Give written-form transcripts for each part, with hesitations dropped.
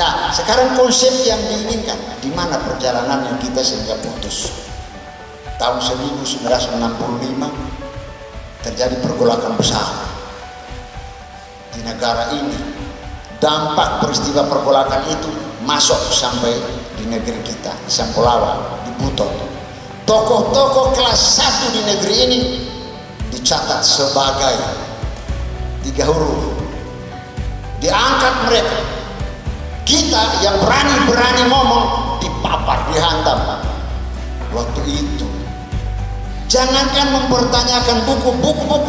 Nah, sekarang konsep yang diinginkan, di mana perjalanannya kita sejak putus. Tahun 1965 terjadi pergolakan besar di negara ini. Dampak peristiwa pergolakan itu masuk sampai di negeri kita, Sampulawa, di Buton. Tokoh-tokoh kelas 1 di negeri ini dicatat sebagai 3 huruf. Diangkat mereka. Kita yang berani ngomong dipapar, dihantam. Waktu itu jangankan mempertanyakan buku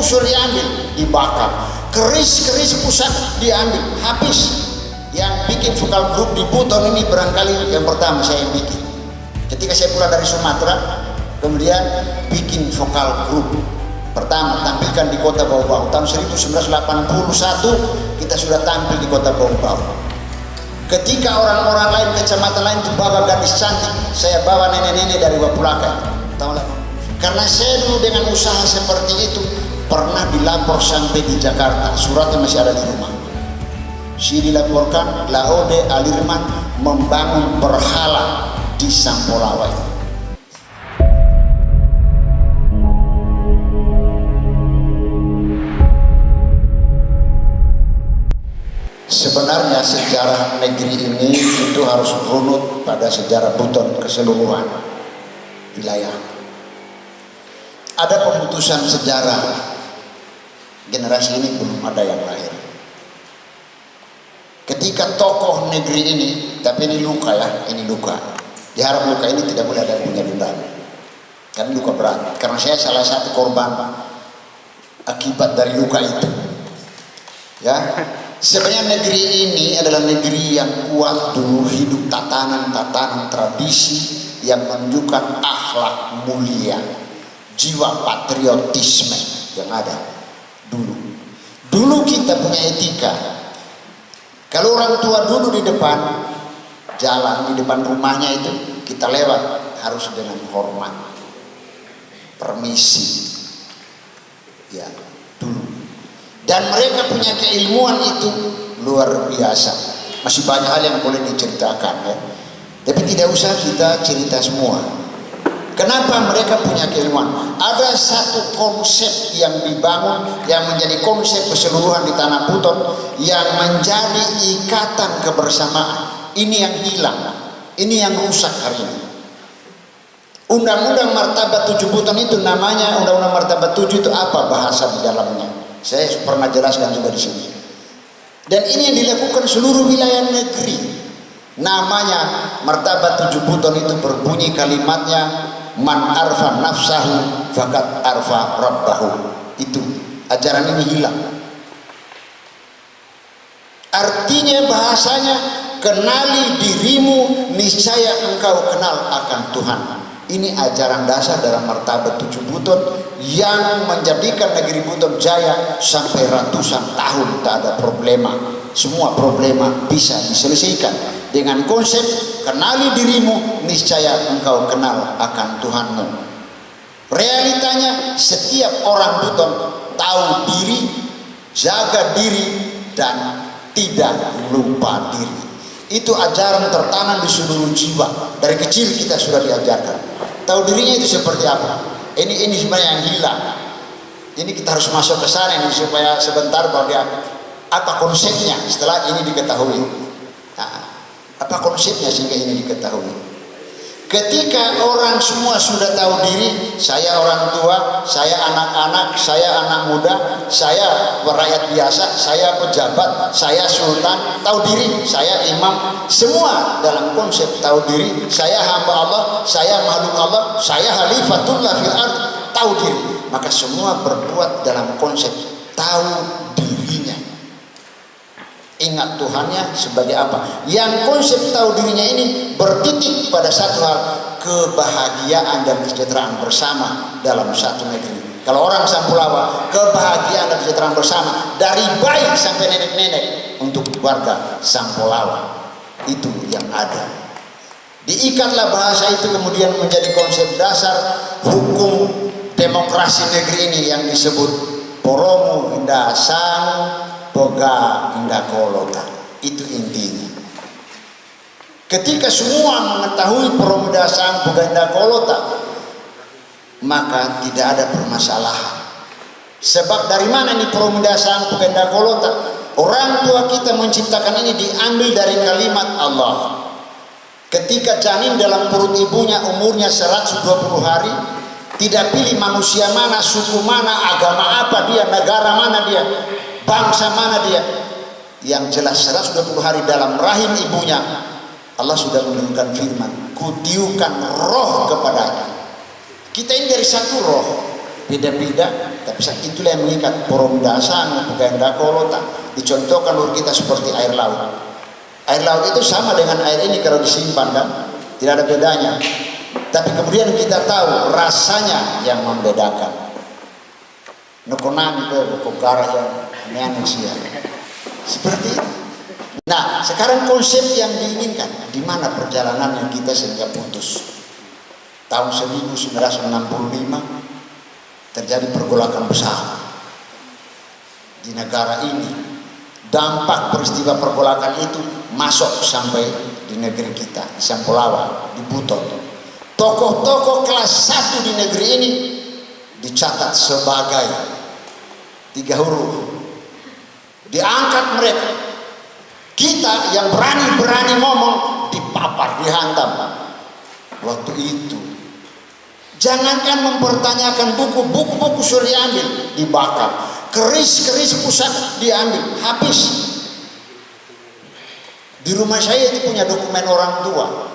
sudah diambil, dibakar. Keris pusat diambil, habis. Yang bikin vokal grup di Buton ini barangkali yang pertama saya bikin. Ketika saya pulang dari Sumatera, kemudian bikin vokal grup pertama, tampilkan di Kota Bau-Bau. Tahun 1981 kita sudah tampil di Kota Bau-Bau. Ketika orang-orang lain, kecamatan lain itu bawa gadis cantik, saya bawa nenek-nenek dari Wapulaka. Karena saya dulu dengan usaha seperti itu pernah dilapor sampai di Jakarta, suratnya masih ada di rumah. Dilaporkan Laode Alirman membangun berhala di Sampolawa. Sebenarnya sejarah negeri ini itu harus runut pada sejarah Buton keseluruhan wilayah. Ada pemutusan sejarah, generasi ini belum ada yang lahir. Ketika tokoh negeri ini, tapi ini luka ya, ini luka. Diharap luka ini tidak boleh ada punya dendam. Karena luka berat. Karena saya salah satu korban akibat dari luka itu. Ya. Sebenarnya negeri ini adalah negeri yang kuat dulu, hidup tatanan tradisi yang menunjukkan akhlak mulia, jiwa patriotisme yang ada dulu. Dulu kita punya etika. Kalau orang tua dulu di depan jalan, di depan rumahnya itu kita lewat harus dengan hormat, permisi, ya dulu. Dan mereka punya keilmuan itu luar biasa. Masih banyak hal yang boleh diceritakan ya. Tapi tidak usah kita cerita semua. Kenapa mereka punya keilmuan? Ada satu konsep yang dibangun yang menjadi konsep keseluruhan di Tanah Buton yang menjadi ikatan kebersamaan. Ini yang hilang. Ini yang rusak hari ini. Undang-Undang Martabat 7 Buton itu namanya Undang-Undang Martabat 7 itu apa bahasa di dalamnya? Saya pernah jelaskan juga di sini. Dan ini yang dilakukan seluruh wilayah negeri. Namanya Martabat 7 Buton itu berbunyi kalimatnya man arfa nafsahu fakat arfa rabbahu. Itu ajaran ini hilang. Artinya bahasanya kenali dirimu niscaya engkau kenal akan Tuhan. Ini ajaran dasar dalam Martabat 7 Buton yang menjadikan negeri Buton jaya sampai ratusan tahun tak ada problema. Semua problema bisa diselesaikan dengan konsep kenali dirimu niscaya engkau kenal akan Tuhanmu. Realitanya setiap orang Buton tahu diri, jaga diri dan tidak lupa diri. Itu ajaran tertanam di seluruh jiwa. Dari kecil kita sudah diajarkan. Tahu dirinya itu seperti apa? Ini sebenarnya yang hilang. Ini kita harus masuk ke sana ini supaya sebentar bagian apa konsepnya setelah ini diketahui. Nah, apa konsepnya sehingga ini diketahui? Ketika orang semua sudah tahu diri, saya orang tua, saya anak-anak, saya anak muda, saya rakyat biasa, saya pejabat, saya sultan, tahu diri, saya imam, semua dalam konsep tahu diri, saya hamba Allah, saya makhluk Allah, saya khalifatullah fil ard, tahu diri. Maka semua berbuat dalam konsep tahu dirinya. Ingat Tuhannya sebagai apa? Yang konsep tahu dirinya ini bertitik pada satu hal, kebahagiaan dan kesejahteraan bersama dalam satu negeri. Kalau orang Sampulawa, kebahagiaan dan kesejahteraan bersama dari bayi sampai nenek-nenek untuk warga Sampulawa. Itu yang ada. Diikatlah bahasa itu kemudian menjadi konsep dasar hukum demokrasi negeri ini yang disebut Poromo Indah Sang Boga Indah Kolota. Itu intinya. Ketika semua mengetahui Pemuda Sang Buganda Kolota, maka tidak ada permasalahan. Sebab dari mana ini Pemuda Sang Buganda Kolota? Orang tua kita menciptakan ini diambil dari kalimat Allah. Ketika janin dalam perut ibunya umurnya 120 hari, tidak pilih manusia mana, suku mana, agama apa dia, negara mana dia, bangsa mana dia. Yang jelas 120 hari dalam rahim ibunya, Allah sudah menurunkan firman, kutiukan roh kepadanya. Kita ini dari satu roh, beda-beda, tapi itulah yang mengikat Pemuda Sang Buganda Kolota. Dicontohkan menurut kita seperti air laut. Air laut itu sama dengan air ini kalau disimpan kan, tidak ada bedanya. Tapi kemudian kita tahu rasanya yang membedakan. Nukonami itu kokara yang manusia. Seperti itu. Nah, sekarang konsep yang diinginkan, di mana perjalanan yang kita sehingga putus. Tahun 1965 terjadi pergolakan besar di negara ini. Dampak peristiwa pergolakan itu masuk sampai di negeri kita, di Sampolawa, di Buton. Tokoh-tokoh kelas 1 di negeri ini dicatat sebagai 3 huruf. Diangkat mereka. Kita yang berani-berani ngomong dipapar, dihantam. Waktu itu jangankan mempertanyakan buku-buku sudah diambil, dibakar. Keris-keris pusaka diambil, habis. Di rumah saya itu punya dokumen orang tua.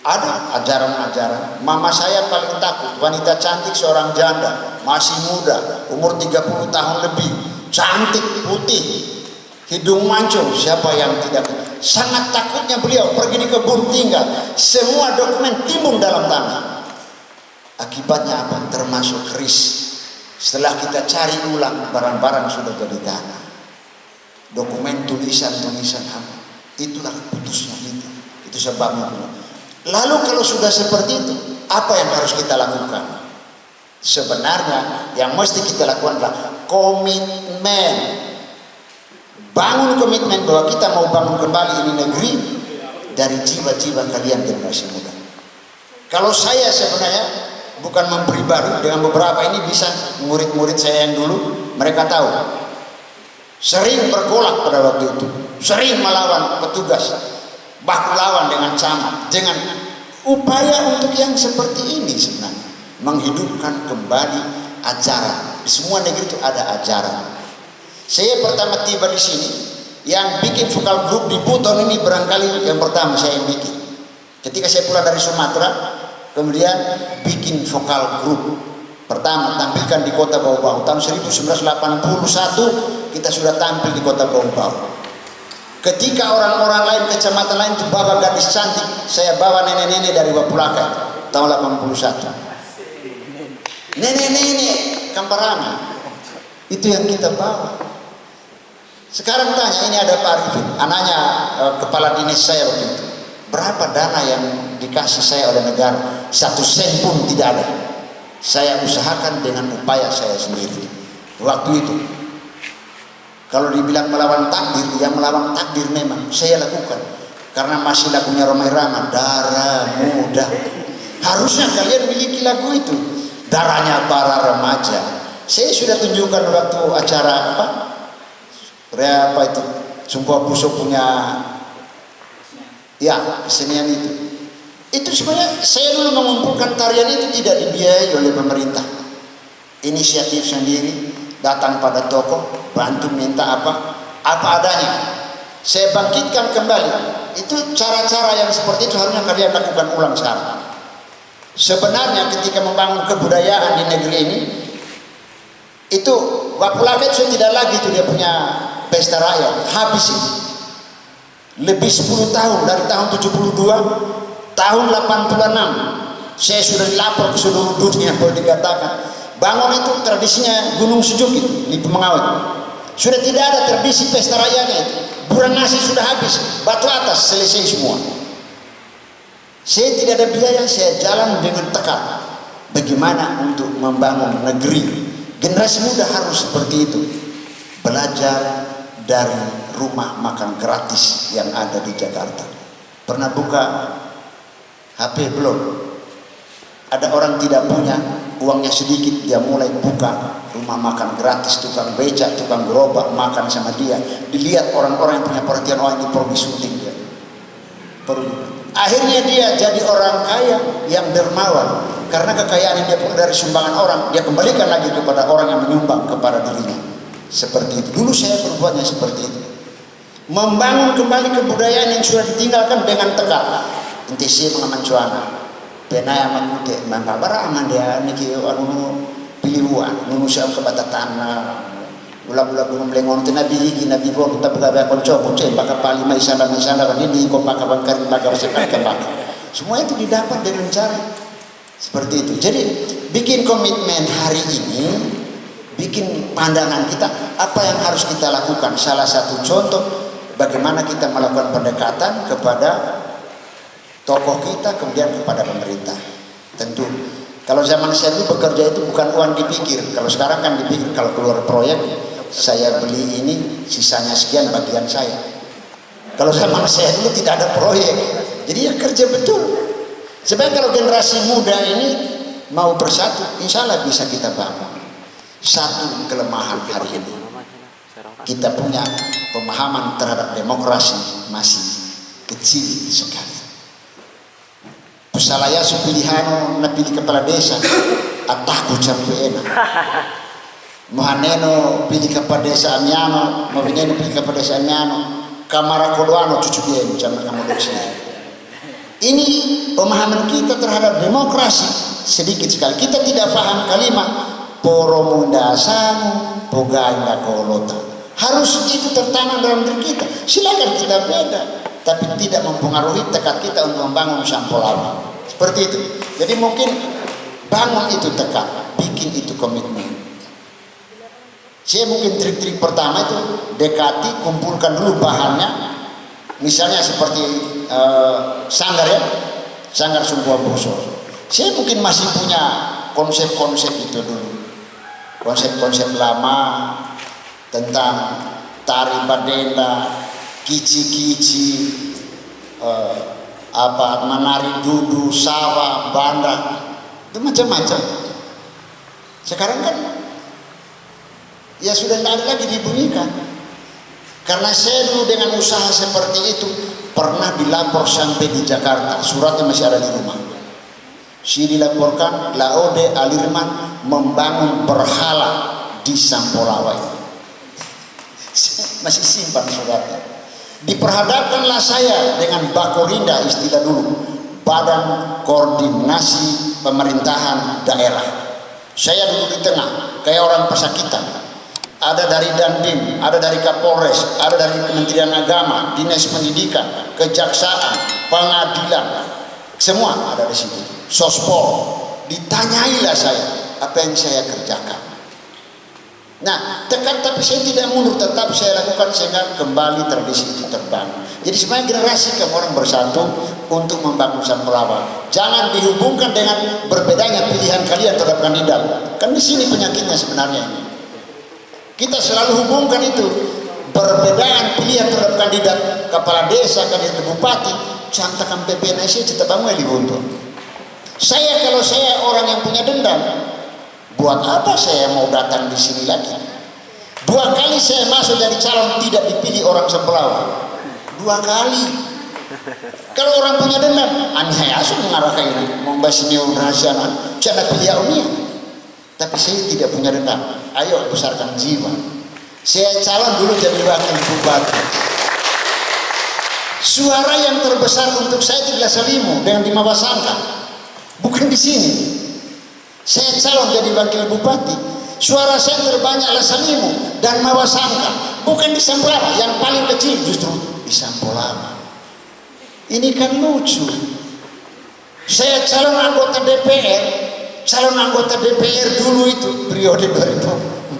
Ada ajaran-ajaran. Mama saya paling takut, wanita cantik seorang janda, masih muda, umur 30 tahun lebih, cantik, putih, hidung mancung, siapa yang tidak? Sangat takutnya beliau pergi di kebun tinggal, semua dokumen timbun dalam tanah. Akibatnya apa? Termasuk keris. Setelah kita cari ulang, barang-barang sudah jadi tanah. Dokumen tulisan-tulisan apa? Itulah putusnya itu. Itu sebabnya. Lalu kalau sudah seperti itu, apa yang harus kita lakukan? Sebenarnya yang mesti kita lakukan adalah komitmen. Bangun komitmen bahwa kita mau bangun kembali ini negeri dari jiwa-jiwa kalian generasi muda. Kalau saya sebenarnya bukan mempribadi, dengan beberapa ini bisa murid-murid saya yang dulu, mereka tahu sering bergolak pada waktu itu, sering melawan petugas, baku lawan dengan camat, dengan upaya untuk yang seperti ini sebenarnya menghidupkan kembali ajaran. Di semua negeri itu ada ajaran. Saya pertama tiba di sini, yang bikin vokal grup di Buton ini barangkali yang pertama saya bikin. Ketika saya pulang dari Sumatera, kemudian bikin vokal grup pertama, tampilkan di Kota Bau-Bau. Tahun 1981 kita sudah tampil di Kota Bau-Bau. Ketika orang-orang lain, kecamatan lain itu bawa gadis cantik, saya bawa nenek-nenek dari Wapulaka tahun 81. Nenek-nenek Kamparama itu yang kita bawa. Sekarang tanya, ini ada Pak Arifin, anaknya kepala dinas saya waktu itu, berapa dana yang dikasih saya oleh negara? 1 sen pun tidak ada. Saya usahakan dengan upaya saya sendiri waktu itu. Kalau dibilang melawan takdir, ya melawan takdir memang saya lakukan, karena masih lagunya Romai Rama, darah muda. Harusnya kalian miliki lagu itu, darahnya para remaja. Saya sudah tunjukkan waktu acara apa itu, Sumpah Puso punya ya kesenian itu sebenarnya saya dulu mengumpulkan tarian itu tidak dibiayai oleh pemerintah, inisiatif sendiri, datang pada toko, bantu minta apa adanya, saya bangkitkan kembali. Itu cara-cara yang seperti itu harusnya kalian lakukan ulang sekarang. Sebenarnya ketika membangun kebudayaan di negeri ini, itu Wapulaka sudah tidak lagi itu dia punya pesta rakyat, habis itu. Lebih 10 tahun, dari tahun 72, tahun 86 saya sudah dilapor ke seluruh dunia, boleh dikatakan bangun itu tradisinya Gunung Sejuk itu di Pemengawet, sudah tidak ada tradisi pesta rakyatnya itu. Buran nasi sudah habis, batu atas selesai semua. Saya tidak ada biaya, saya jalan dengan tekad bagaimana untuk membangun negeri. Generasi muda harus seperti itu, belajar dari rumah makan gratis yang ada di Jakarta. Pernah buka HP belum? Ada orang tidak punya, uangnya sedikit, dia mulai buka rumah makan gratis, tukang becak, tukang gerobak makan sama dia. Dilihat orang-orang yang punya perhatian, oh ini perlu disunting dia. Akhirnya dia jadi orang kaya yang dermawan, karena kekayaan yang dia peroleh dari sumbangan orang, dia kembalikan lagi kepada orang yang menyumbang kepada dirinya. Seperti itu. Dulu saya berbuatnya seperti itu. Membangun kembali kebudayaan yang sudah ditinggalkan dengan tekat. Inti sih mengamancuana. Penaya makute mangkabara aman dia niki anu pilihuan nunusiam kebatatan ulah-ulah gunung lengon tu nabi bo kita begawe konco baka pali mai sana ini ko baka bangkar baka sekat baka. Semua itu didapat dengan cara seperti itu. Jadi bikin komitmen hari ini, bikin pandangan kita apa yang harus kita lakukan. Salah satu contoh bagaimana kita melakukan pendekatan kepada tokoh kita, kemudian kepada pemerintah. Tentu kalau zaman saya dulu bekerja itu bukan uang dipikir. Kalau sekarang kan dipikir, kalau keluar proyek saya beli ini sisanya sekian bagian saya. Kalau zaman saya dulu tidak ada proyek, jadi ya kerja betul. Sebab kalau generasi muda ini mau bersatu, insya Allah bisa kita bangun. Satu kelemahan hari ini, kita punya pemahaman terhadap demokrasi masih kecil sekali. Pusalaya supilihan na pilih kepala desa ataku sampai enak. Mohaneno pilih kepala desa Amiano, Mohaneno pilih kepala desa Amiano, Kamara Kodoano cucu dia jangan kamu dari sini. Ini pemahaman kita terhadap demokrasi sedikit sekali. Kita tidak paham kalimat poromunda samu pogainda kolota. Harus itu tertanam dalam diri kita. Silakan kita beda, tapi tidak mempengaruhi tekad kita untuk membangun Sampolawa. Seperti itu. Jadi mungkin bangun itu tekad, bikin itu komitmen. Saya mungkin trik-trik pertama itu dekati, kumpulkan dulu bahannya. Misalnya seperti sanggar ya, sanggar Sumbuah Bosor. Saya mungkin masih punya konsep-konsep itu dulu, konsep-konsep lama tentang tari badenda, kici-kici, menari dudu, sawah, banda, itu macam-macam. Sekarang kan ya sudah tidak ada lagi dibunyikan. Karena saya dulu dengan usaha seperti itu pernah dilapor sampai di Jakarta, suratnya masih ada di rumah. Si dilaporkan Laode Alirman membangun berhala di Sampolawa. Masih simpan suratnya. Diperhadapkanlah saya dengan Bakorinda, istilah dulu, Badan Koordinasi Pemerintahan Daerah. Saya duduk di tengah kayak orang pesakitan. Ada dari Dandim, ada dari Kapolres, ada dari Kementerian Agama, Dinas Pendidikan, Kejaksaan, Pengadilan, semua ada di situ. Sospol, ditanyailah saya apa yang saya kerjakan. Nah, tekan tapi saya tidak mundur, tetap saya lakukan sehingga kembali tradisi itu terbangun. Jadi sebenarnya generasi kamu orang bersatu untuk membangun Sampolawa. Jangan dihubungkan dengan berbedanya pilihan kalian terhadap kandidat. Kan di sini penyakitnya sebenarnya ini. Kita selalu hubungkan itu perbedaan pilihan terhadap kandidat kepala desa, kandidat bupati, cantakan PPNS tetap bangun dibuntu. Kalau saya orang yang punya dendam, buat apa saya mau datang di sini lagi? 2 kali saya masuk jadi calon tidak dipilih orang Sampolawa. 2 kali. Kalau orang punya dendam, aneh asu mengarahkan ini, membasmi rahasianan, jangan pilih unia. Tapi saya tidak punya dendam. Ayo besarkan jiwa. Saya calon dulu jadi wakil bupati. Suara yang terbesar untuk saya di Salimu dengan di Mawasangka, bukan di sini. Saya calon jadi wakil bupati. Suara saya terbanyak Salimu dan Mawasangka, bukan di Sampolawa. Yang paling kecil justru di Sampolawa. Ini kan lucu. Saya calon anggota DPR. Calon anggota DPR dulu itu periode 2014,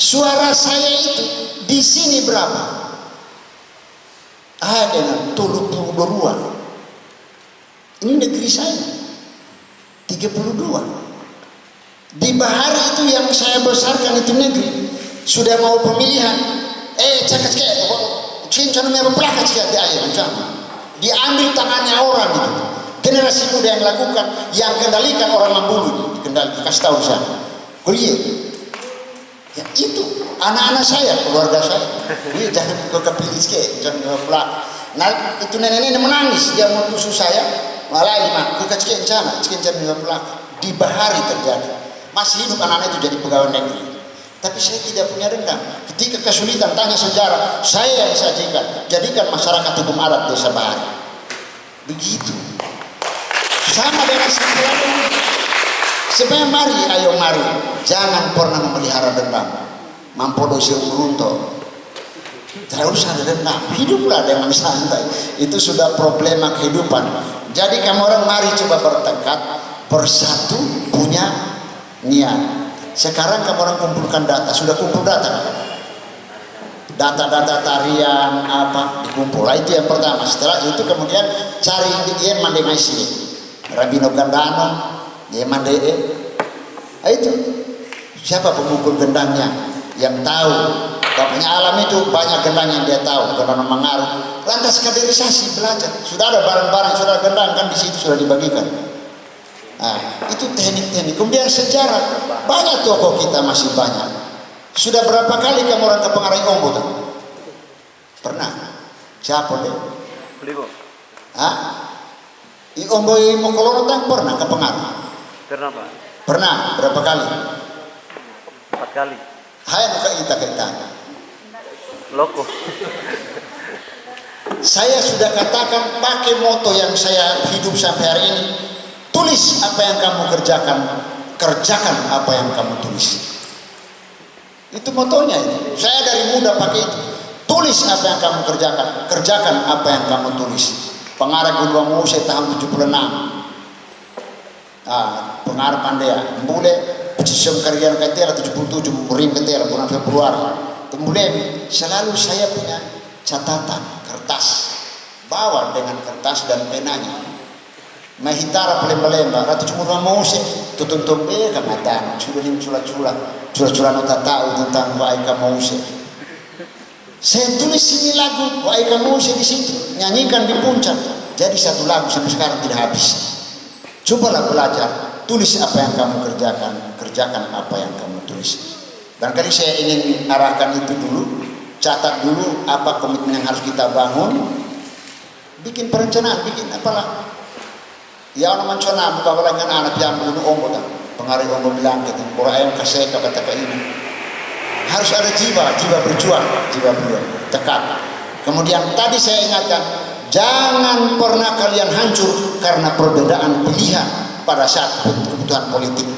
suara saya itu di sini berapa? Ada 32. Ini negeri saya 32. Di Bahari itu yang saya besarkan itu negeri. Sudah mau pemilihan, cakap itu cincin merah pelaka sih di air diambil tangannya orang itu. Generasi muda yang lakukan, yang kendalikan orang Mambulu, dikasih tahu sana. Kuliah, ya itu anak-anak saya, keluarga saya. Ini jangan kepilih jangan pelak. Nah itu nenek-nenek menangis, dia mau tusuk saya, malah lima, kekecilan sana, cincin pelak. Di bahari terjadi, masih hidup anak-anak itu jadi pegawai negeri. Tapi saya tidak punya dendam. Ketika kesulitan tanya sejarah, saya yang sajikan, jadikan masyarakat hukum adat desa Bahari. Begitu. Sama dengan sebenarnya. Sebenarnya mari, ayo mari, jangan pernah memelihara dendam. Mampu dosi urunto. Tidak usah ada dendam. Hiduplah dengan santai. Itu sudah problema kehidupan. Jadi kamu orang mari coba bertekad, bersatu, punya niat. Sekarang kamu orang kumpulkan data, sudah kumpul data, data-data tarian apa dikumpul. Itu yang pertama. Setelah itu kemudian cari yang mandai sini, Rabino Gandano, dia mandai. Itu siapa pemukul gendangnya yang tahu. Bapaknya alam itu banyak gendang yang dia tahu karena mengaruh. Lantas kaderisasi belajar. Sudah ada barang-barang, sudah gendang kan di situ sudah dibagikan. Nah, itu teknik-teknik. Kemudian sejarah, banyak tokoh kita masih banyak. Sudah berapa kali kamu orang ke Pengarai Ombo? Pernah? Siapa deh? Beliau. Hah? I Ombo i Mokoloro pernah ke Pengarai? Pernah Pak. Pernah? Berapa kali? 4 kali. Hai kita. Loko. Saya sudah katakan pakai moto yang saya hidup sampai hari ini. Tulis apa yang kamu kerjakan, kerjakan apa yang kamu tulis. Itu motonya itu. Saya dari muda pakai itu. Tulis apa yang kamu kerjakan, kerjakan apa yang kamu tulis. Pengarah Gudwa Muse tahun 76. Pengarah Pandea, Mbule, Pecisum Karyan Ketela 77, Murim Ketela bulan Februari. Kemudian selalu saya punya catatan, kertas. Bawa dengan kertas dan penanya. Mahitara pelemba-lemba, ratu cuma mau sih, tutup kamatan, sudah lim cula nota tahu tentang Waika Mose. Saya tulis ini lagu Waika Mose di situ, nyanyikan di puncak, jadi satu lagu sampai sekarang tidak habis. Cobalah belajar, tulis apa yang kamu kerjakan, kerjakan apa yang kamu tulis. Barangkali saya ingin arahkan itu dulu, catat dulu apa komitmen yang harus kita bangun, bikin perencanaan, bikin apalah. Ya orang mencona buka dengan anak yang bunuh ombo tak pengaruh ombo bilang gitu orang ayam kasih kata ini harus ada jiwa berjuang tekat. Kemudian tadi saya ingatkan jangan pernah kalian hancur karena perbedaan pilihan pada saat kebutuhan politik.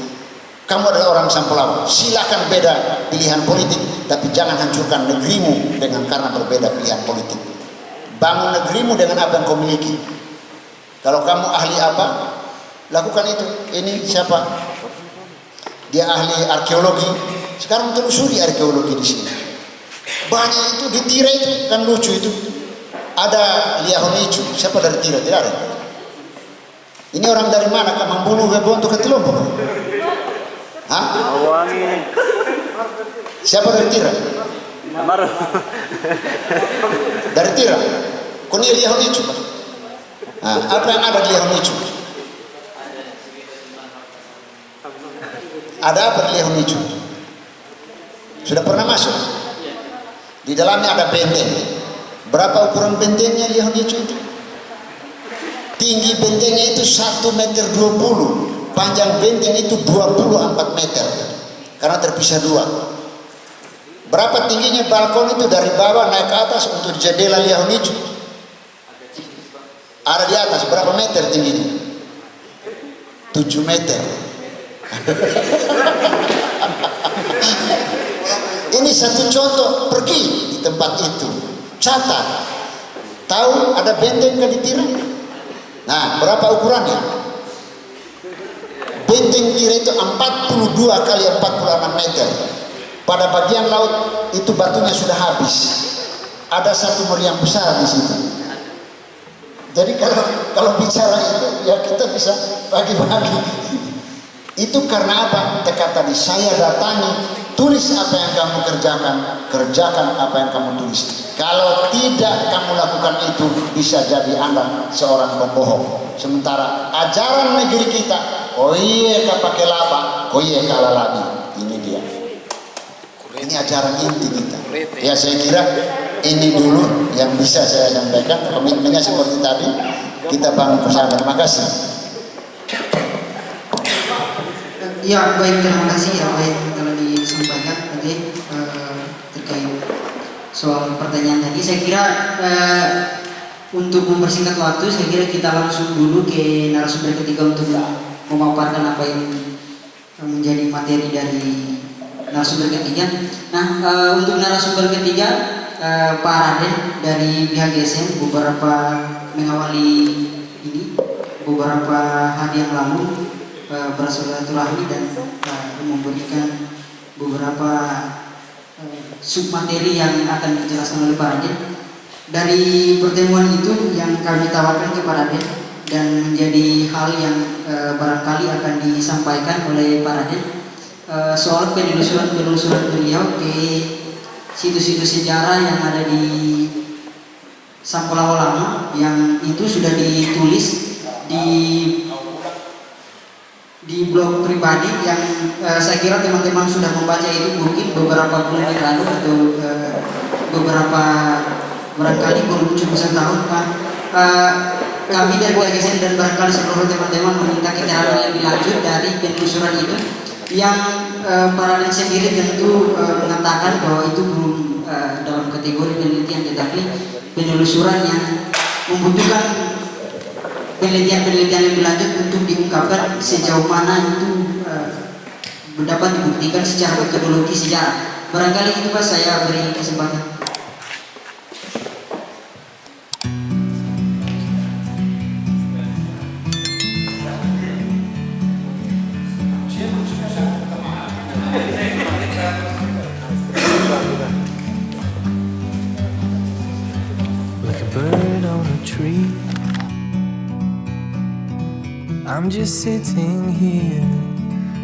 Kamu adalah orang Sampelawa, silakan beda pilihan politik tapi jangan hancurkan negerimu dengan karena berbeda pilihan politik. Bangun negerimu dengan apa yang kau miliki. Kalau kamu ahli apa, lakukan itu. Ini siapa? Dia ahli arkeologi. Sekarang telusuri arkeologi di sini. Banyak itu di Tira itu kan lucu itu. Ada Liahonicu. Siapa dari Tira? Tidak ada. Ini orang dari mana? Mambulu Webonto ke Tilombok. Hah? Awangi. Siapa dari Tira? Amaro. Dari Tira. Kuni Liahonicu. Nah, apa yang ada di Lehonicu? Ada apa di Lehonicu? Sudah pernah masuk? Di dalamnya ada benteng. Berapa ukuran bentengnya Lehonicu itu? Tinggi bentengnya itu 1,20 meter, panjang benteng itu 24 meter, karena terpisah dua. Berapa tingginya balkon itu dari bawah naik ke atas untuk jendela Lehonicu? Ada di atas berapa meter tingginya? 7 meter. Ini satu contoh, pergi di tempat itu, catat. Tahu ada benteng ke di Tira? Nah, berapa ukurannya? Benteng Tira itu 42 kali 46 meter. Pada bagian laut itu batunya sudah habis. Ada satu meriam besar di situ. Jadi kalau bicara itu ya kita bisa bagi-bagi. Itu karena apa? Tekad tadi saya datangi tulis apa yang kamu kerjakan, kerjakan apa yang kamu tulis. Kalau tidak kamu lakukan itu, bisa jadi Anda seorang pembohong. Sementara ajaran negeri kita, oh iya kah pakai laba, oh iya kalah lagi. Ini dia. Ini ajaran inti kita. Ya saya kira ini dulu yang bisa saya sampaikan. Komitmennya seperti tadi, kita bangun bersama. Terima kasih. Ya baik, terima kasih ya baik telah disampaikan tadi terkait soal pertanyaan tadi. Saya kira untuk mempersingkat waktu, saya kira kita langsung dulu ke narasumber ketiga untuk memaparkan apa yang menjadi materi dari narasumber ketiga. Nah, untuk narasumber ketiga Pak Raden dari pihak GSM beberapa mengawali ini beberapa hari yang lalu bersilaturahmi dan memberikan beberapa submateri yang akan dijelaskan oleh Pak Raden. Dari pertemuan itu yang kami tawarkan kepada Raden dan menjadi hal yang barangkali akan disampaikan oleh Pak Raden soal penelusuran beliau ke situs-situs sejarah yang ada di Sampolawa Lama, yang itu sudah ditulis di blog pribadi yang saya kira teman-teman sudah membaca itu mungkin beberapa bulan yang lalu atau beberapa barangkali baru 7 tahun Pak. Kami dari GSM dan barangkali seluruh teman-teman meminta keterangan lebih lanjut dari penelusuran itu yang Pak Raden sendiri tentu mengatakan bahwa itu belum dalam kategori penelitian, tetapi penelusuran yang membutuhkan penelitian lebih lanjut untuk diungkapkan sejauh mana itu dapat dibuktikan secara metodologi sejarah. Barangkali itu Pak, saya beri kesempatan. Like a bird on a tree, I'm just sitting here